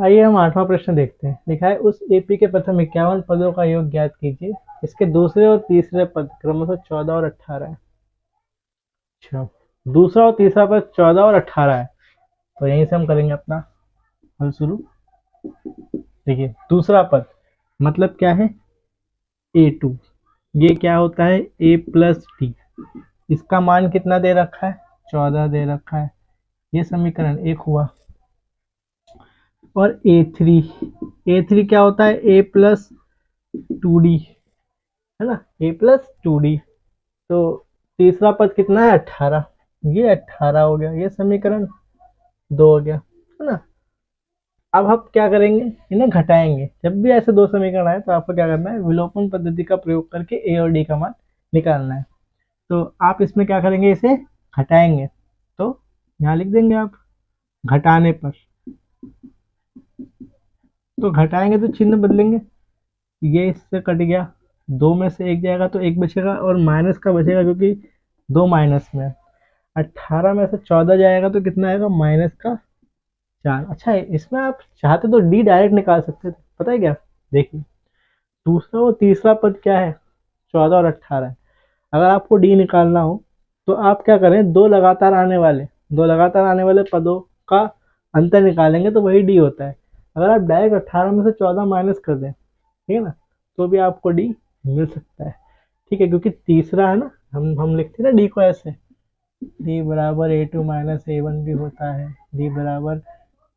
आइए हम आठवां प्रश्न देखते हैं। लिखा है उस एपी के प्रथम 51 पदों का योग ज्ञात कीजिए। इसके दूसरे और तीसरे पद क्रमशः 14 और 18 है। अच्छा, दूसरा और तीसरा पद 14 और 18 है, तो यहीं से हम करेंगे अपना हल शुरू। देखिए, दूसरा पद मतलब क्या है, a2। ये क्या होता है, a प्लस डी। इसका मान कितना दे रखा है, 14 दे रखा है। ये समीकरण एक हुआ। और ए थ्री क्या होता है, ए प्लस टू डी, है ना, ए प्लस टू डी। तो तीसरा पद कितना है, 18। ये 18 हो गया, ये समीकरण दो हो गया, है ना। अब हम क्या करेंगे, इन्हें घटाएंगे। जब भी ऐसे दो समीकरण आए तो आपको क्या करना है, विलोपन पद्धति का प्रयोग करके ए और डी का मान निकालना है। तो आप इसमें क्या करेंगे, इसे घटाएंगे। तो यहाँ लिख देंगे आप घटाने पर। तो घटाएंगे तो चिन्ह बदलेंगे, ये इससे कट गया, दो में से एक जाएगा तो एक बचेगा और माइनस का बचेगा क्योंकि दो माइनस में है। 18 में से 14 जाएगा तो कितना आएगा, माइनस का 4। अच्छा है, इसमें आप चाहते तो डी डायरेक्ट निकाल सकते थे, पता है क्या। देखिए, दूसरा और तीसरा पद क्या है, 14 और 18 है। अगर आपको डी निकालना हो तो आप क्या करें, दो लगातार आने वाले पदों का अंतर निकालेंगे तो वही डी होता है। अगर आप डायरेक्ट 18 में से 14 माइनस कर दें, ठीक है ना, तो भी आपको डी मिल सकता है। ठीक है, क्योंकि तीसरा है ना, हम लिखते हैं ना डी को ऐसे, डी बराबर ए2 माइनस ए1 भी होता है, डी बराबर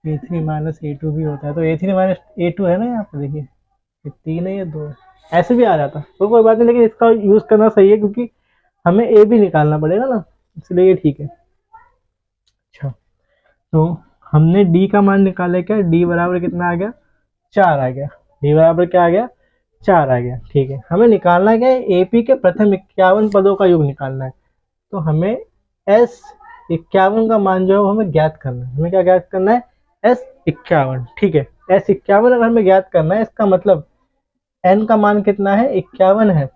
ए3 माइनस ए2 भी होता है। तो ए3 माइनस ए2 है ना यहाँ पे, देखिए ये 3 है, ये 2 है, ऐसे भी आ जाता तो कोई बात नहीं, लेकिन इसका यूज करना सही है क्योंकि हमें ए भी निकालना पड़ेगा ना, इसलिए ये ठीक है। अच्छा, तो हमने डी का मान निकाला, क्या डी बराबर कितना आ गया, 4 आ गया। डी बराबर क्या आ गया, 4 आ गया। ठीक है, हमें निकालना क्या है, एपी के प्रथम 51 पदों का योग निकालना है। तो हमें एस 51 का मान जो है वो हमें ज्ञात करना है। हमें क्या ज्ञात करना है, S51। ठीक है, S51 अगर हमें ज्ञात करना है, इसका मतलब n का मान कितना है, 51 है।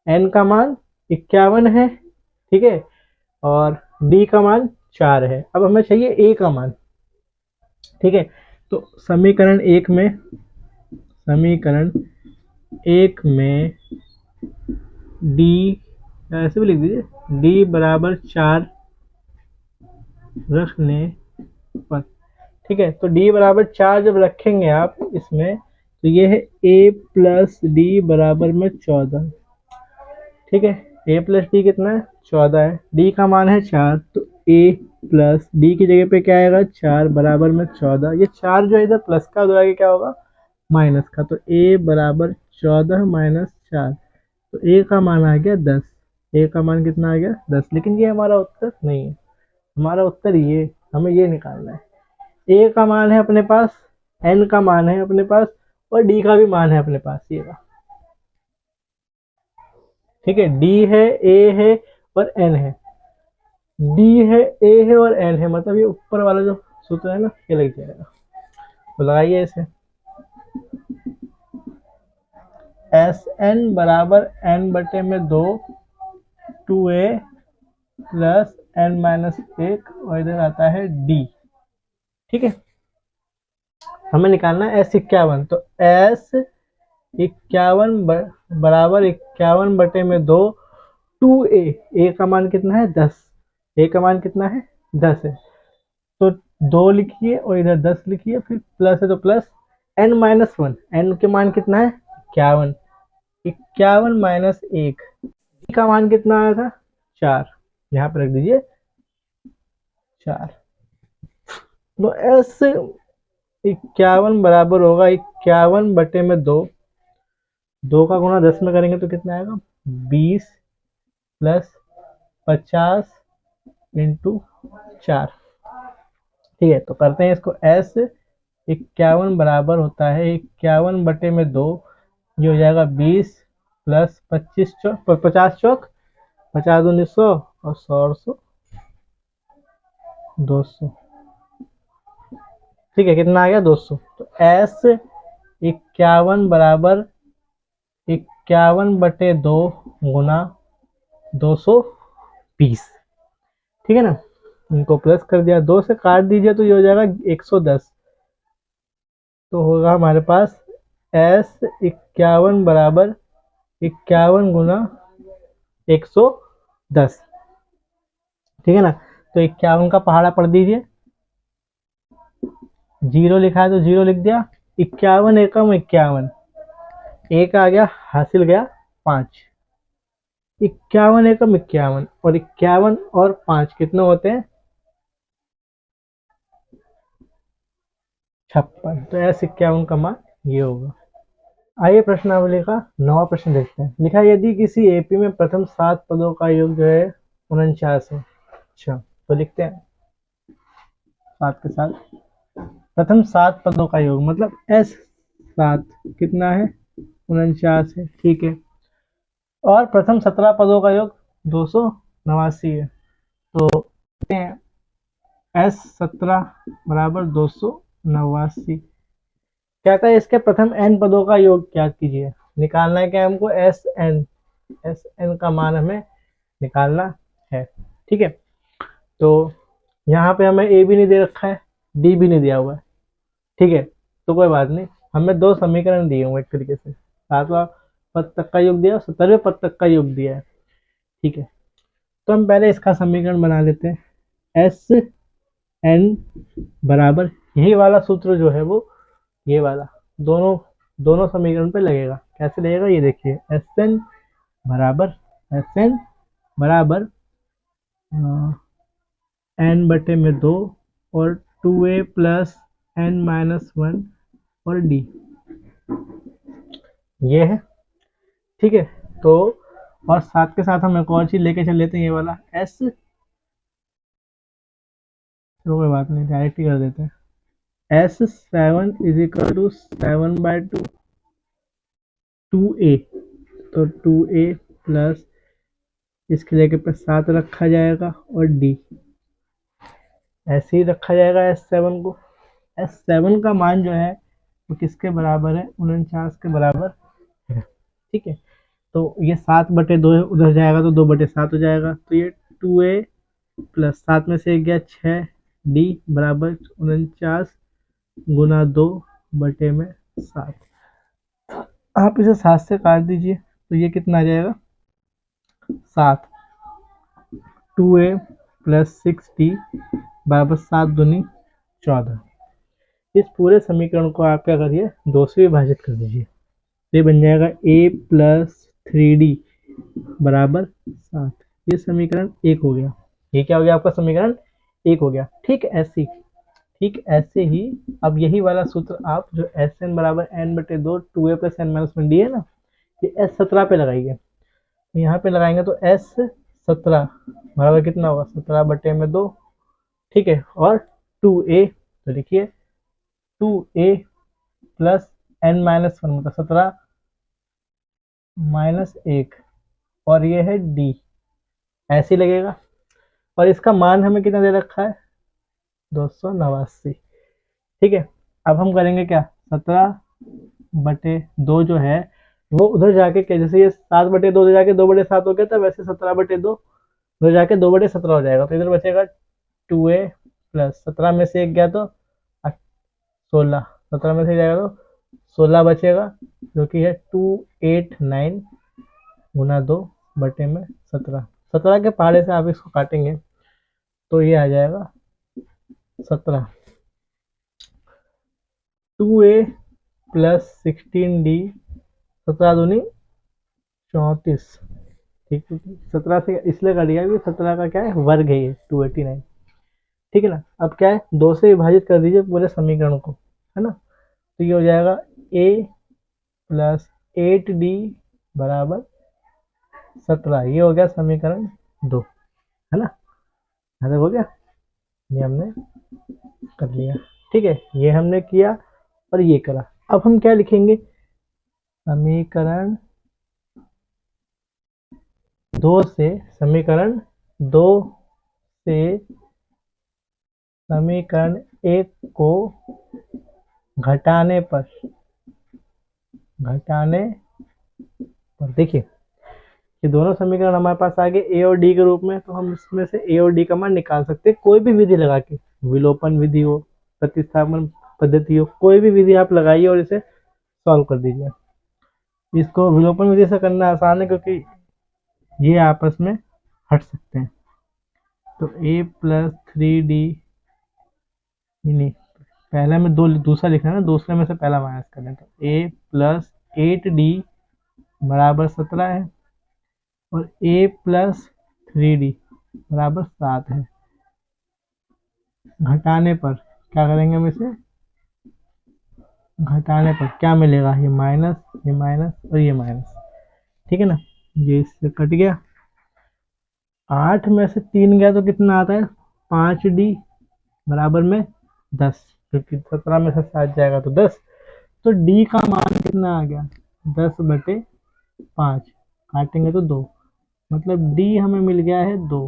n का मान 51 है, ठीक है, और d का मान 4 है। अब हमें चाहिए a का मान। ठीक है, तो समीकरण एक में d, ऐसे भी लिख दीजिए, d बराबर 4 रखने पर। ठीक है, तो d बराबर 4 जब रखेंगे आप इसमें, तो ये है a प्लस डी बराबर में 14। ठीक है, a प्लस डी कितना है, 14 है। d का मान है 4, तो a प्लस डी की जगह पे क्या आएगा, 4 बराबर में 14। ये 4 जो है इधर प्लस का, उधर आगे क्या होगा, माइनस का। तो a बराबर 14 माइनस 4, तो a का मान आ गया 10। a का मान कितना आ गया, 10। लेकिन ये हमारा उत्तर नहीं है, हमारा उत्तर ये, हमें ये निकालना है। a का मान है अपने पास, n का मान है अपने पास, और d का भी मान है अपने पास, ये रहा। ठीक है, d है, a है और n है। d है, a है और n है, मतलब ये ऊपर वाला जो सूत्र है ना, ये लग जाएगा। तो लगाइए इसे, एस एन बराबर n बटे में 2 2a प्लस n माइनस 1, और इधर आता है d। ठीक है, हमें निकालना है S51। तो S51 बराबर 51 बटे में 2 2a। a का मान कितना है, 10। a का मान कितना है, 10 है। तो 2 लिखिए और इधर 10 लिखिए, फिर प्लस है तो प्लस n माइनस 1। n के मान कितना है, 51। 51 माइनस 1, d का मान कितना आया था, 4। यहाँ पर रख दीजिए 4। तो S51 बराबर होगा 51 बटे में 2, 2 का गुणा 10 में करेंगे तो कितना आएगा, 20 प्लस 50 इंटू 4। ठीक है, तो करते हैं इसको। S51 बराबर होता है 51 बटे में 2, ये हो जाएगा 20 प्लस 25 चौक 50 चौक 50 दूनी 100 और 100 और 100 200। ठीक है, कितना आ गया, 200। तो S51 बराबर 51 बटे 2 गुना 220। ठीक है ना, इनको प्लस कर दिया, 2 से काट दीजिए तो ये हो जाएगा 110। तो होगा हमारे पास S51 बराबर 51 गुना 110। ठीक है ना। तो 51 का पहाड़ा पढ़ दीजिए, जीरो लिखा है तो जीरो लिख दिया। 51 एकम 51, एक आ गया, हासिल गया 5। 51 एकम 51 और 51 और 5 कितने होते हैं? 56। तो S51 का मान ये होगा। आइए प्रश्नावली का 9वां प्रश्न देखते हैं। लिखा है यदि किसी एपी में प्रथम 7 पदों का योग जो है 49 है। अच्छा, तो लिखते हैं 7 के साथ प्रथम 7 पदों का योग, मतलब S7 कितना है? 49 है। ठीक है। और प्रथम 17 पदों का योग 289 है। तो लिखते हैं S17 बराबर 289। कहता है इसके प्रथम n पदों का योग ज्ञात कीजिए। निकालना है क्या हमको? एस एन का मान हमें निकालना है। ठीक है। तो यहाँ पे हमें ए भी नहीं दे रखा है, डी भी नहीं दिया हुआ है। ठीक है, तो कोई बात नहीं, हमें दो समीकरण दिए हुए एक तरीके से, 7वां पद तक का योग दिया, 17वें पद तक का योग दिया है। ठीक है, तो हम पहले इसका समीकरण बना लेते हैं। एस एन बराबर यही वाला सूत्र जो है वो ये वाला दोनों दोनों समीकरण पे लगेगा। कैसे लगेगा ये देखिए। एस एन बराबर एन बटे में 2 और 2a प्लस n माइनस 1 और डी, ये है। ठीक है, तो और साथ के साथ हम एक और चीज लेके चल लेते हैं, ये वाला एस, चलो कोई बात नहीं, डायरेक्ट ही कर देते हैं। S7 is equal to 7/2 2a, तो 2a प्लस इसके जगह पे 7 रखा जाएगा और डी ऐसे ही रखा जाएगा। S7 को, S7 का मान जो है वो किसके बराबर है? 49 के बराबर है। ठीक है, तो ये 7/2 उधर जाएगा तो 2/7 हो जाएगा। तो ये 2a प्लस 7 में से एक गया 6, डी बराबर 49 गुना 2/7। आप इसे 7 से काट दीजिए तो ये कितना आ जाएगा? 7। 2a प्लस 6d बराबर 7 दूनी 14। इस पूरे समीकरण को आप क्या करिए? 2 से विभाजित कर दीजिए, ये बन जाएगा a प्लस 3d बराबर 7। ये समीकरण 1 हो गया। ये क्या हो गया? आपका समीकरण 1 हो गया। ठीक ऐसे ही अब यही वाला सूत्र आप जो एस एन बराबर एन बटे 2 2a plus N minus 1 D है ना, ये S17 पे लगाइए। तो यहाँ पे लगाएंगे तो S17 बराबर कितना होगा? 17/2। ठीक है, और 2a, तो लिखिए 2a प्लस n माइनस 1 मतलब 17 माइनस 1, और ये है d, ऐसे ही लगेगा। और इसका मान हमें कितना दे रखा है? 289। ठीक है, अब हम करेंगे क्या? 17/2 जो है वो उधर जाके क्या, जैसे ये 7/2 उधर जाके 2/7 हो गया था, वैसे 17/2 उधर जाके 2/17 हो जाएगा। तो इधर बचेगा 2a प्लस 17 में से एक गया तो 16, 17 में से जाएगा तो 16 बचेगा, जो कि है 289 गुना 2/17। 17 के पहाड़े से आप इसको काटेंगे तो ये आ जाएगा 17। 2a प्लस 16d, 17 दूनी 34। ठीक है, 17 से इसलिए कट गया क्योंकि 17 का क्या है? वर्ग है ये 289। ठीक है ना। अब क्या है? 2 से विभाजित कर दीजिए पूरे समीकरण को, है ना। तो ये हो जाएगा a प्लस 8d बराबर 17। ये हो गया समीकरण 2, है ना। यहाँ हो गया, ये हमने कर लिया। ठीक है, ये हमने किया और ये करा। अब हम क्या लिखेंगे? समीकरण 2 से समीकरण 1 को घटाने पर देखिए, ये दोनों समीकरण हमारे पास आ गए ए और डी के रूप में। तो हम इसमें से ए और डी का मान निकाल सकते हैं कोई भी विधि लगा के, विलोपन विधि हो, प्रतिस्थापन पद्धति हो, कोई भी विधि आप लगाइए और इसे सॉल्व कर दीजिए। इसको विलोपन विधि से करना आसान है क्योंकि ये आपस में हट सकते हैं। तो a प्लस 3d, नहीं पहला में दो दूसरा लिखा है ना, दूसरे में से पहला माइनस करें तो a प्लस 8d बराबर 17 है और a प्लस 3d बराबर 7 है। घटाने पर क्या करेंगे हम इसे, घटाने पर क्या मिलेगा, ये माइनस और ये माइनस, ठीक है ना। ये इससे कट गया, 8 में से 3 गया तो कितना आता है 5d बराबर में 10, क्योंकि 17 में से 7 जाएगा तो 10, तो d का मान कितना आ गया 10/5, काटेंगे तो 2, मतलब d हमें मिल गया है 2।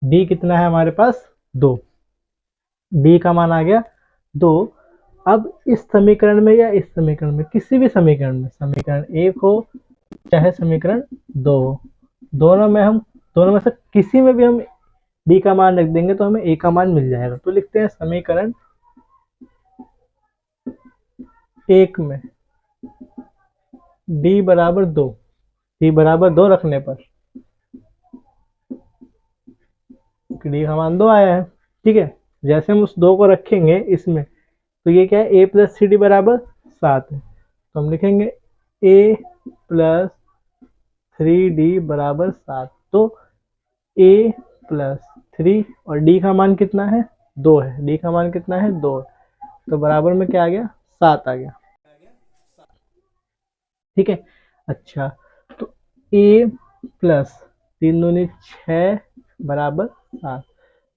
d कितना है हमारे पास 2, d का मान आ गया 2। अब इस समीकरण में या इस समीकरण में, किसी भी समीकरण में, समीकरण 1 हो चाहे समीकरण 2 हो, दोनों में से किसी में भी हम d का मान रख देंगे तो हमें a का मान मिल जाएगा। तो लिखते हैं समीकरण 1 में d बराबर 2, d बराबर 2 रखने पर d का मान 2 आया है, ठीक है। जैसे हम उस 2 को रखेंगे इसमें तो ये क्या है a प्लस 3d बराबर 7 है, तो हम लिखेंगे a प्लस 3d बराबर 7, तो a प्लस 3 और d का मान कितना है 2 है, d का मान कितना है 2, तो बराबर में क्या आ गया 7 आ गया, ठीक है। अच्छा, तो a प्लस 3 दूनी 6 बराबर 7,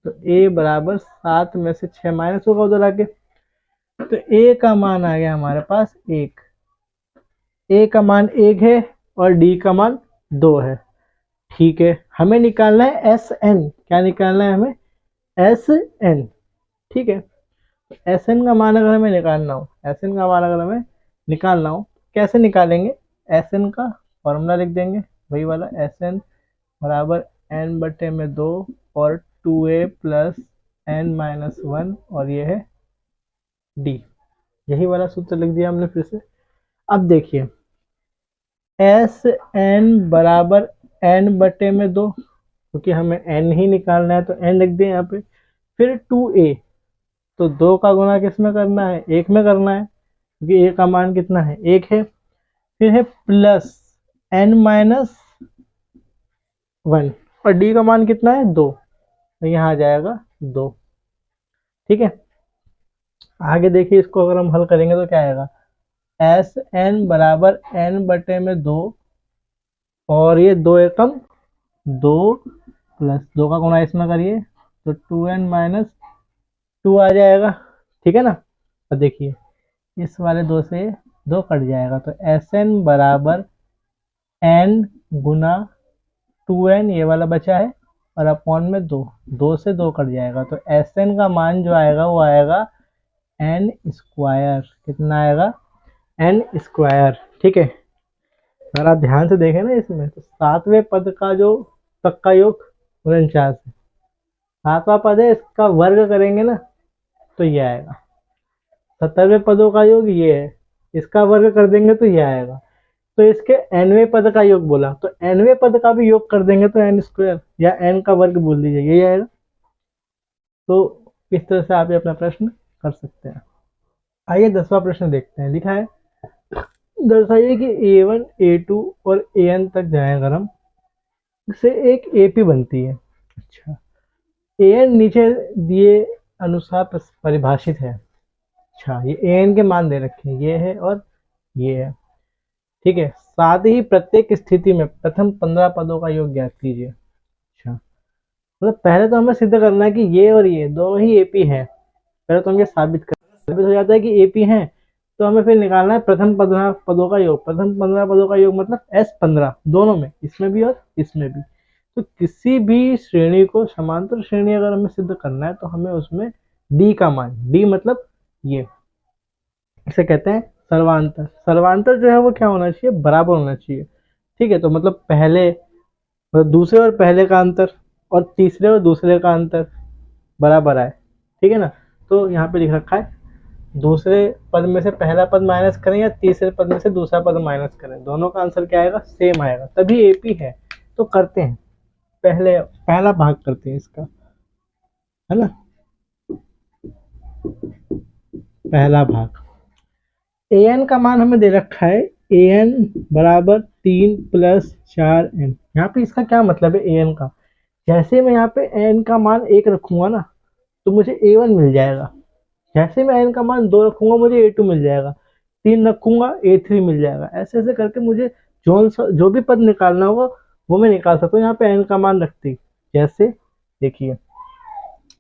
तो a बराबर 7 में से 6 माइनस होगा उधर आके, तो a का मान आ गया हमारे पास 1, a का मान 1 है और d का मान 2 है, ठीक है। हमें निकालना है Sn, क्या निकालना है हमें Sn, ठीक है। Sn का मान अगर हमें निकालना हो, Sn का मान अगर हमें निकालना हो कैसे निकालेंगे, Sn का फॉर्मूला लिख देंगे वही वाला, Sn बराबर n बटे में 2 और 2a प्लस n माइनस 1 और ये है d, यही वाला सूत्र लिख दिया हमने फिर से। अब देखिए Sn बराबर n बटे में 2, क्योंकि हमें n ही निकालना है तो n लिख दिए यहाँ पे, फिर 2a, तो 2 का गुना किस में करना है 1 में करना है, क्योंकि a का मान कितना है 1 है, फिर है प्लस n माइनस 1 और d का मान कितना है 2, तो यहाँ आ जाएगा 2, ठीक है। आगे देखिए इसको अगर हम हल करेंगे तो क्या आएगा, Sn बराबर n बटे में 2 और ये 2 एकम 2 प्लस 2 का गुणा इसमें करिए तो 2n माइनस 2 आ जाएगा, ठीक है ना। अब देखिए इस वाले 2 से 2 कट जाएगा, तो Sn बराबर n गुना 2n ये वाला बचा है और अपॉन में 2 से 2 कट जाएगा, तो Sn का मान जो आएगा वो आएगा n स्क्वायर, कितना आएगा n स्क्वायर, ठीक है। अगर आप ध्यान से देखें ना इसमें तो 7वें पद का जो तक का योग 49 है, 7वां पद है इसका वर्ग करेंगे ना तो ये आएगा, 70वें पदों का योग ये है, इसका वर्ग कर देंगे तो ये आएगा, तो इसके nवें पद का योग बोला तो nवें पद का भी योग कर देंगे तो n स्क्वायर या n का वर्ग बोल दीजिए यही आएगा। तो इस तरह से आप ये अपना प्रश्न कर सकते हैं। आइए 10वां प्रश्न देखते हैं, लिखा है दर्शाइए कि a1 a2 और an तक जाए अगर हम से एक ap बनती है। अच्छा, an नीचे दिए अनुसार परिभाषित है, अच्छा ये an के मान दे रखे हैं, ये है और ये है, ठीक है। साथ ही प्रत्येक स्थिति में प्रथम 15 पदों का योग ज्ञात कीजिए। अच्छा, मतलब पहले तो हमें सिद्ध करना है कि ये और ये दोनों ही एपी है, पहले तो हम ये साबित हो जाता है कि एपी है, तो हमें फिर निकालना है प्रथम 15 पदों का योग, प्रथम 15 पदों का योग मतलब S15 दोनों में, इसमें भी और इसमें भी। तो किसी भी श्रेणी को समांतर श्रेणी अगर हमें सिद्ध करना है तो हमें उसमें डी का मान, डी मतलब ये, इसे कहते हैं सर्वांतर। सर्वांतर जो है वो क्या होना चाहिए, बराबर होना चाहिए, ठीक है। तो मतलब पहले दूसरे और पहले का अंतर और तीसरे और दूसरे का अंतर बराबर आए, ठीक है ना। तो यहाँ पे लिख रखा है दूसरे पद में से पहला पद माइनस करें या तीसरे पद में से दूसरा पद माइनस करें, दोनों का आंसर क्या आएगा, सेम आएगा, तभी एपी है। तो करते हैं, पहले पहला भाग करते हैं इसका, है ना। पहला भाग, ए एन का मान हमें दे रखा है, ए एन बराबर 3 + 4n। यहाँ पे इसका क्या मतलब है ए एन का, जैसे मैं यहाँ पे एन का मान 1 रखूंगा ना तो मुझे ए1 मिल जाएगा, जैसे मैं एन का मान 2 रखूंगा मुझे ए टू मिल जाएगा, 3 रखूंगा ए3 मिल जाएगा, ऐसे ऐसे करके मुझे जो भी पद निकालना होगा वो मैं निकाल सकता हूँ यहाँ पे एन का मान रखते ही। जैसे देखिए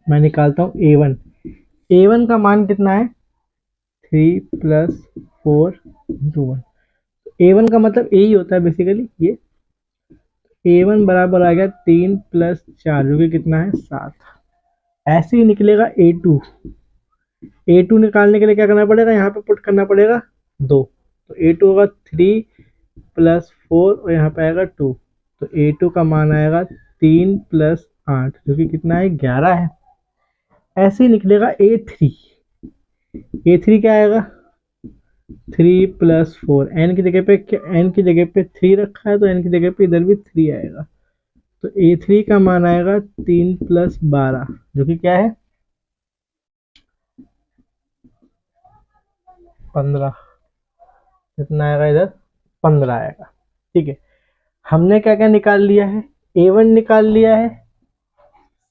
मैं निकालता हूँ ए1, ए1 का मान कितना है, 3 + 4 × 1। ए1 का मतलब ए ही होता है बेसिकली, ये ए1 बराबर आ गया 3 + 4 जो कि कितना है 7। ऐसे ही निकलेगा ए2, ए2 निकालने के लिए क्या करना पड़ेगा, यहाँ पे पुट करना पड़ेगा 2, तो ए2 होगा 3 + 4 और यहाँ पे आएगा 2, तो ए2 का मान आएगा 3 + 8 जो कि कितना है 11 है। ऐसे ही निकलेगा ए3, ए3 क्या आएगा 3 + 4, एन की जगह पे एन की जगह पे 3 रखा है तो एन की जगह पे इधर भी 3 आएगा, तो ए3 का मान आएगा 3 + 12 जो कि क्या है 15, कितना आएगा इधर 15 आएगा। ठीक है, हमने क्या क्या निकाल लिया है, ए1 निकाल लिया है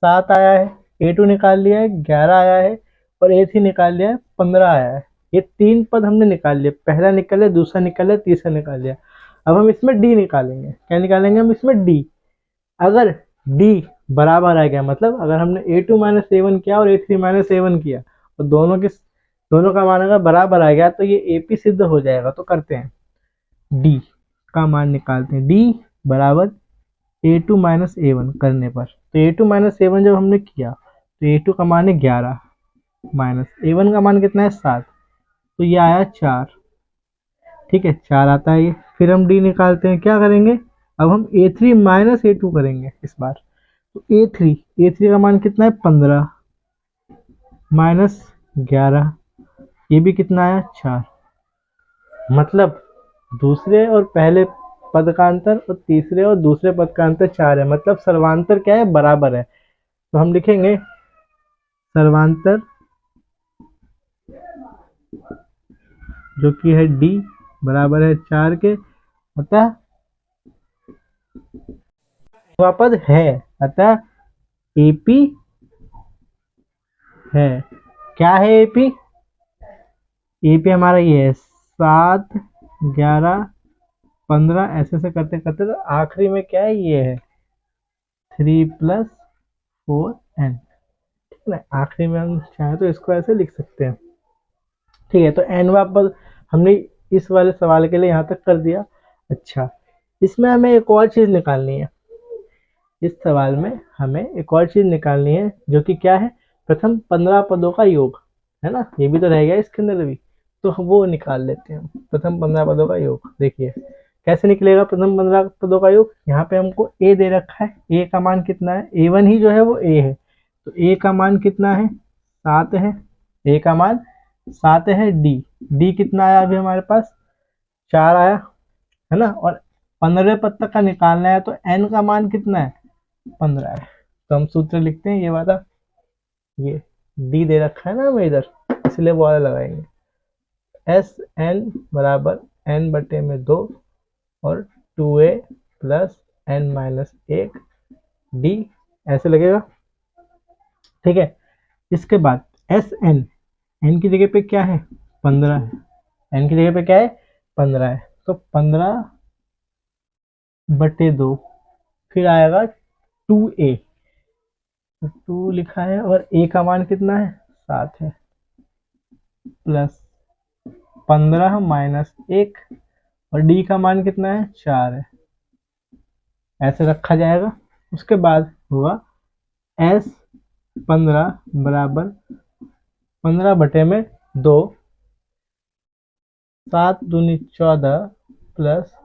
7 आया है, ए2 निकाल लिया है 11 आया है और ए3 निकाल लिया है 15 आया है। ये 3 पद हमने निकाल लिए, पहला निकाल लिया, दूसरा निकाल लिया, तीसरा निकाल लिया। अब हम इसमें डी निकालेंगे, क्या निकालेंगे हम इसमें डी। अगर डी बराबर आ गया, मतलब अगर हमने ए2 - ए1 किया और ए3 - ए1 किया और दोनों का मान अगर बराबर आ गया तो ये एपी सिद्ध हो जाएगा। तो करते हैं, डी का मान निकालते हैं, डी बराबर ए2 - ए1 करने पर, तो ए2 - ए1 जब हमने किया तो ए2 का मान है 11 माइनस ए1 का मान कितना है 7, तो ये आया 4। ठीक है, 4 आता है ये। फिर हम डी निकालते हैं, क्या करेंगे, अब हम ए3 - ए2 करेंगे इस बार, तो ए3 का मान कितना है 15 माइनस 11, ये भी कितना आया 4। मतलब दूसरे और पहले पद का अंतर और तीसरे और दूसरे पद का अंतर 4 है, मतलब सर्वांतर क्या है बराबर है। तो हम लिखेंगे सर्वांतर जो कि है डी बराबर है 4 के, अतः पद है, अतः एपी है। क्या है एपी, एपी हमारा ये है 7 11 15, ऐसे से करते करते तो आखिरी में क्या है ये है 3 + 4n। ठीक है ना, आखिरी में हम चाहे तो इसको ऐसे लिख सकते हैं। ठीक है, तो एनवा पद हमने इस वाले सवाल के लिए यहाँ तक कर दिया। अच्छा, इसमें हमें एक और चीज निकालनी है, इस सवाल में हमें एक और चीज निकालनी है जो कि क्या है, प्रथम 15 पदों का योग, है ना, ये भी तो रह गया इसके अंदर भी, तो हम वो निकाल लेते हैं। प्रथम 15 पदों का योग देखिए कैसे निकलेगा। प्रथम 15 पदों का योग, यहाँ पे हमको ए दे रखा है, ए का मान कितना है, ए1 ही जो है वो ए है, तो ए का मान कितना है 7 है, ए का मान 7 है। डी कितना आया अभी हमारे पास 4 आया, है ना, और 15 पद तक का निकालना है, तो एन का मान कितना है 15 है। तो हम सूत्र लिखते हैं ये वाला, ये डी दे रखा है ना हमें इधर, इसलिए वो वाला लगाएंगे, एस एन बराबर n/2 और 2a + n-1 डी, ऐसे लगेगा। ठीक है, इसके बाद एस एन की जगह पे क्या है 15 है, एन की जगह पे क्या है 15 है, तो 15/2, फिर आएगा 2a, तो 2 लिखा है और a का मान कितना है 7 है, प्लस 15 - 1 और d का मान कितना है 4 है, ऐसे रखा जाएगा। उसके बाद हुआ s 15 बराबर 15/2, 7 दूनी 14 प्लस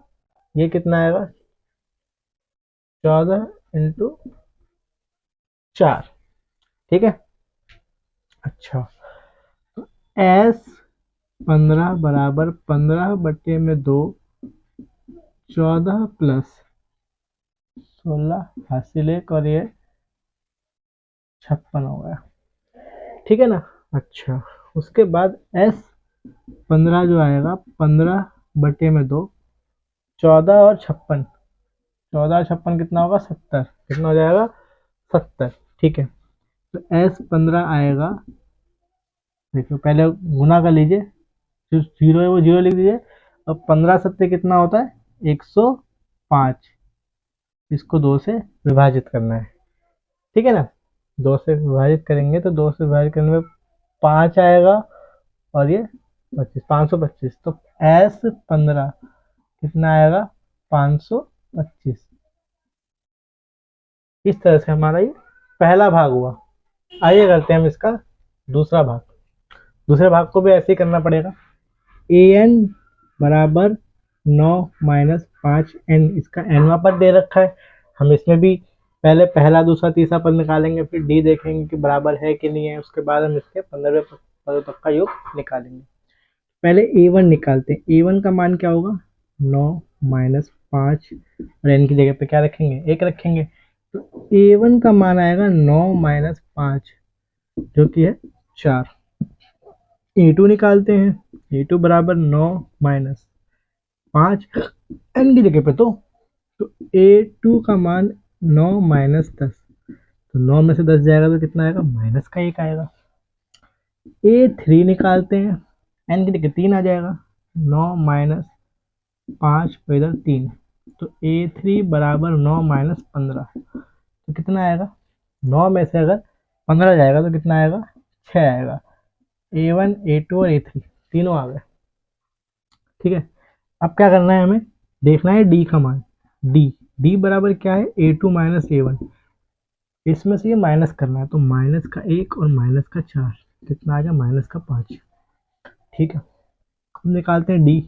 ये कितना आएगा 14 × 4। ठीक है, अच्छा एस 15 बराबर 15/2 14 प्लस 16 हासिल 1 और ये 56 हो गया। ठीक है ना। अच्छा, उसके बाद एस 15 जो आएगा 15/2 14 और 56, 14 और 56 कितना होगा 70, कितना हो जाएगा 70। ठीक है, तो एस 15 आएगा, देखो पहले गुना कर लीजिए, जो जीरो है वो जीरो लिख दीजिए। अब 15 कितना होता है 105, इसको 2 से विभाजित करना है। ठीक है ना, 2 से विभाजित करेंगे तो 2 से विभाजित करने में 5 आएगा और ये 25, 525। तो एस 15 कितना आएगा 525। इस तरह से हमारा ये पहला भाग हुआ। आइए करते हैं हम इसका दूसरा भाग। दूसरे भाग को भी ऐसे ही करना पड़ेगा। ए एन बराबर 9 माइनस 5n, इसका एनवा पद दे रखा है। हम इसमें भी पहले पहला दूसरा तीसरा पद निकालेंगे, फिर डी देखेंगे कि बराबर है कि नहीं है, उसके बाद हम इसके 15वें पदों तक का योग निकालेंगे। पहले a1 निकालते हैं। a1 का मान क्या होगा 9 माइनस 5 और n की जगह पे क्या रखेंगे 1 रखेंगे। तो a1 का मान आएगा 9 माइनस 5 जो कि है 4। a2 निकालते हैं। a2 बराबर 9 माइनस 5 n की जगह पे तो a2 का मान 9 माइनस 10, तो 9 में से 10 जाएगा तो कितना आएगा माइनस का 1 आएगा। a3 निकालते हैं, n की जगह 3 आ जाएगा, 9 माइनस 5 और इधर 3, तो a3 बराबर 9 माइनस 15, तो कितना आएगा 9 में से अगर 15 जाएगा तो कितना आएगा 6 आएगा। a1 a2 और a3 तीनों आ गए। ठीक है, अब क्या करना है, हमें देखना है डी का मान। डी बराबर क्या है a2 माइनस a1, इसमें से ये माइनस करना है, तो माइनस का 1 और माइनस का 4 कितना आ गया माइनस का 5। ठीक है, हम निकालते हैं डी।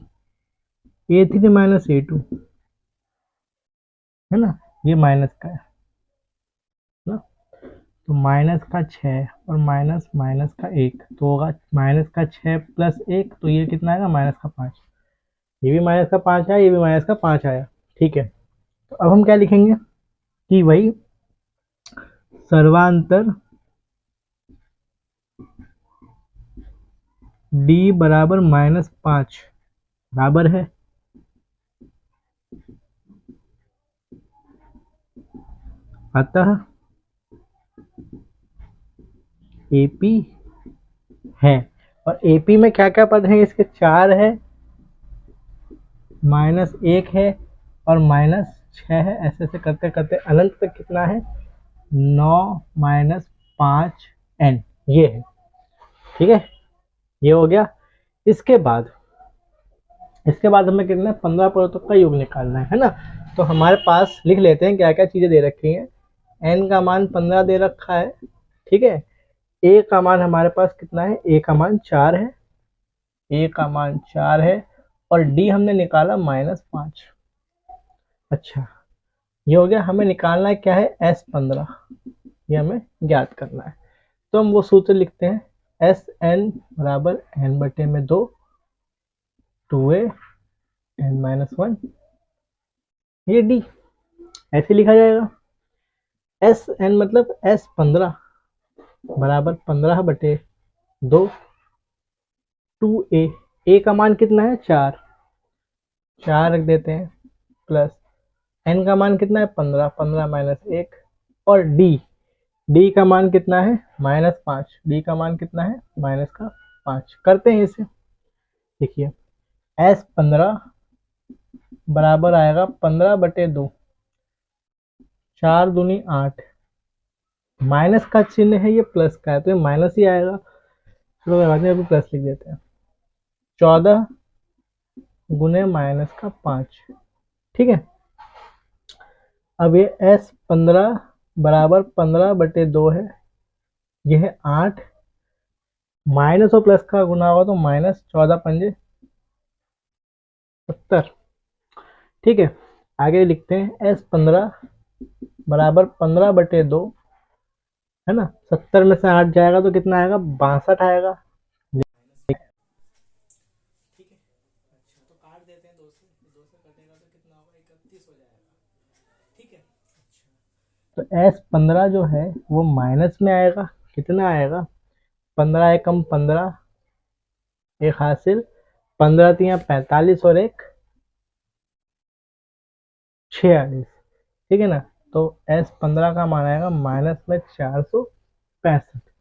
a3 माइनस a2 है ना, ये माइनस का है ना, तो माइनस का 6 और माइनस माइनस का 1 तो होगा माइनस का 6 प्लस 1, तो ये कितना आएगा माइनस का 5। ये भी माइनस का 5 आया, ये भी माइनस का 5 आया। ठीक है, तो अब हम क्या लिखेंगे कि भाई सर्वांतर डी बराबर -5 बराबर है अतः एपी है। और एपी में क्या क्या पद है इसके 4 है, -1 है और -6 है। ऐसे ऐसे करते करते अनंत तक कितना है 9 माइनस 5n, ये है। ठीक है, ये हो गया। इसके बाद हमें कितना 15 पदों तक का योग निकालना है ना। तो हमारे पास लिख लेते हैं क्या क्या चीजें दे रखी हैं। n का मान 15 दे रखा है। ठीक है, a का मान हमारे पास कितना है, a का मान 4 है, a का मान 4 है और d हमने निकाला -5। अच्छा, ये हो गया। हमें निकालना है क्या है S15, ये हमें ज्ञात करना है। तो हम वो सूत्र लिखते हैं Sn बराबर n/2 2a n-1, ये d ऐसे लिखा जाएगा। Sn मतलब S15 बराबर 15/2 2a, a का मान कितना है 4, 4 रख देते हैं, प्लस n का मान कितना है 15, 15 माइनस 1 और d का मान कितना है -5, d का मान कितना है -5। करते हैं इसे, देखिए S15 बराबर आएगा 15/2, 4 दूनी 8, माइनस का चिन्ह है ये प्लस का है तो ये माइनस ही आएगा, चलो बाद में अभी प्लस लिख देते हैं। 14 गुने -5। ठीक है, अब ये S15 बराबर 15/2 है, ये है 8, माइनस और प्लस का गुना होगा तो -14×5 70। ठीक है, आगे लिखते हैं S15 बराबर 15/2 है ना, 70 में से 8 जाएगा तो कितना आएगा 62 आएगा। दो से कटेगा तो कितना होगा, 31 हो जाएगा। ठीक है, अच्छा। तो S15 जो है वो माइनस में आएगा, कितना आएगा, 15 एकम 15, एक हासिल, 15 तिया 45 और एक 46। ठीक है ना। तो S15 का मान आएगा माइनस में 465।